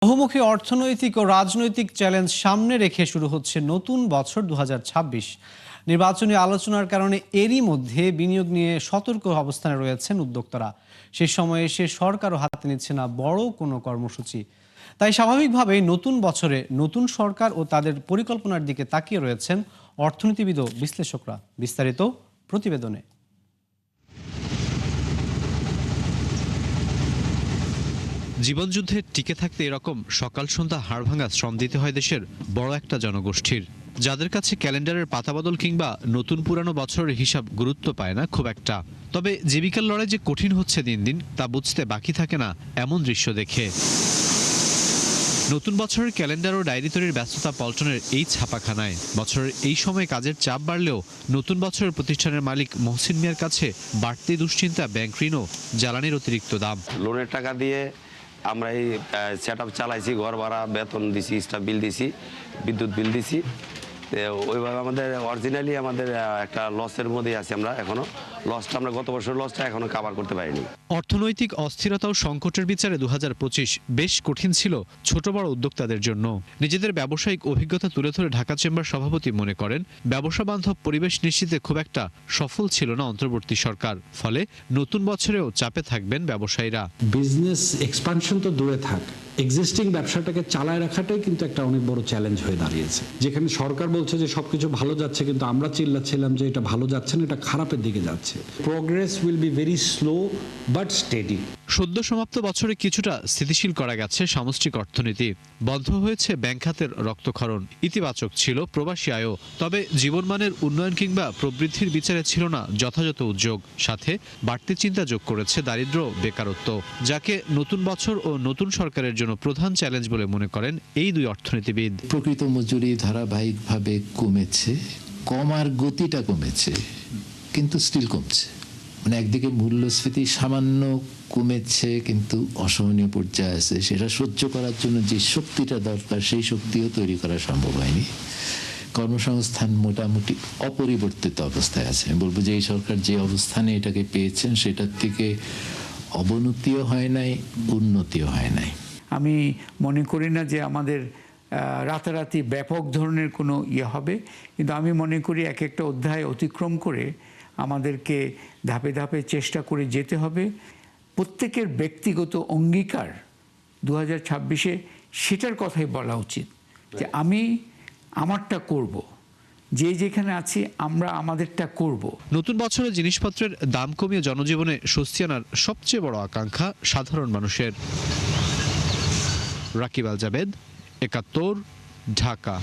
বহুমুখী অর্থনৈতিক ও রাজনৈতিক চ্যালেঞ্জ সামনে রেখে শুরু হচ্ছে নতুন বছর ২০২৬। নির্বাচনী আলোচনার কারণে এরই মধ্যে বিনিয়োগ নিয়ে সতর্ক অবস্থানে রয়েছেন উদ্যোক্তারা। সে সময়ে এসে সরকারও হাতে নিচ্ছে না বড় কোনো কর্মসূচি। তাই স্বাভাবিকভাবেই নতুন বছরে নতুন সরকার ও তাদের পরিকল্পনার দিকে তাকিয়ে রয়েছেন অর্থনীতিবিদ ও বিশ্লেষকরা। বিস্তারিত প্রতিবেদনে। জীবনযুদ্ধে টিকে থাকতে এরকম সকাল সন্ধ্যা হাড়ভাঙা শ্রম দিতে হয় দেশের বড় একটা জনগোষ্ঠীর, যাদের কাছে ক্যালেন্ডারের পাতাবদল কিংবা নতুন পুরানো বছরের হিসাব গুরুত্ব পায় না খুব একটা। তবে জীবিকার লড়াই যে কঠিন হচ্ছে দিন দিন তা বুঝতে বাকি থাকে না এমন দৃশ্য দেখে। নতুন বছরের ক্যালেন্ডার ও ডায়েরি তৈরির ব্যস্ততা পল্টনের এই ছাপাখানায় বছরের এই সময় কাজের চাপ বাড়লেও নতুন বছরের প্রতিষ্ঠানের মালিক মহসিন মিয়ার কাছে বাড়তি দুশ্চিন্তা ব্যাংক ঋণ ও জ্বালানির অতিরিক্ত দাম। লোনের টাকা দিয়ে আমরা এই সেট আপ চালাইছি, ঘর ভাড়া, বেতন দিছি, স্টাফ বিল দিছি, বিদ্যুৎ বিল দিছি। ওইভাবে আমাদের অরিজিনালি আমাদের একটা লসের মধ্যেই আছি আমরা এখনো। লসটা আমরা গত বছর লসটা এখনো কভার করতে পারিনি। অর্থনৈতিক অস্থিরতা ও সংকটের বিচারে ২০২৫ বেশ কঠিন ছিল ছোট বড় উদ্যোক্তাদের জন্য। নিজেদের ব্যবসায়িক অভিজ্ঞতা তুলে ধরে ঢাকা চেম্বার সভাপতি মনে করেন, ব্যবসা বান্ধব পরিবেশ নিশ্চিতে খুব একটা সফল ছিল না অন্তর্বর্তী সরকার। ফলে নতুন বছরেও চাপে থাকবেন ব্যবসায়ীরা। বিজনেস এক্সপানশন তো দূরে থাক, এক্সিস্টিং ব্যবসাটাকে চালায় রাখাটাই কিন্তু একটা অনেক বড় চ্যালেঞ্জ হয়ে দাঁড়িয়েছে। যেখানে সরকার বলছে যে সবকিছু ভালো যাচ্ছে, কিন্তু আমরা চিল্লাচ্ছিলাম যে এটা ভালো যাচ্ছে না, এটা খারাপের দিকে যাচ্ছে। Progress will be very slow but steady. সদ্য সমাপ্ত বছরে কিছুটা স্থিতিশীল করা গেছে সামষ্টিক অর্থনীতি, বন্ধ হয়েছে ব্যাংক খাতের রক্তক্ষরণ, ইতিবাচক ছিল প্রবাসী আয়ও। তবে জীবনমানের উন্নয়ন কিংবা প্রবৃদ্ধির বিচারে ছিল না যথাযথ উদ্যোগ। সাথে বাড়তি চিন্তা যোগ করেছে দারিদ্র্য, বেকারত্ব, যাকে নতুন বছর ও নতুন সরকারের জন্য প্রধান চ্যালেঞ্জ বলে মনে করেন এই দুই অর্থনীতিবিদ। প্রকৃত মজুরি ধারাবাহিকভাবে কমেছে, কমার গতিটা কমেছে, কিন্তু স্টিল কমছে। মানে একদিকে মূল্যস্ফীতি সামান্য কমেছে, কিন্তু অসহনীয় পর্যায়ে আছে। সেটা সহ্য করার জন্য যে শক্তিটা দরকার, সেই শক্তিও তৈরি করা সম্ভব হয়নি। কর্মসংস্থান মোটামুটি অপরিবর্তিত অবস্থায় আছে। আমি বলবো যে এই সরকার যে অবস্থানে এটাকে পেয়েছেন, সেটার থেকে অবনতিও হয় নাই, উন্নতিও হয় নাই। আমি মনে করি না যে আমাদের রাতারাতি ব্যাপক ধরনের কোনো হবে, কিন্তু আমি মনে করি এক একটা অধ্যায় অতিক্রম করে আমাদেরকে ধাপে ধাপে চেষ্টা করে যেতে হবে। প্রত্যেকের ব্যক্তিগত অঙ্গীকার ২০২৬-এ সেটার কথাই বলা উচিত যে আমি আমারটা করব, যে যেখানে আছি আমরা আমাদেরটা করব। নতুন বছরে জিনিসপত্রের দাম কমিয়ে জনজীবনে স্বস্তি আনার সবচেয়ে বড় আকাঙ্ক্ষা সাধারণ মানুষের। রাকিব আল জাবেদ, ৭১, ঢাকা।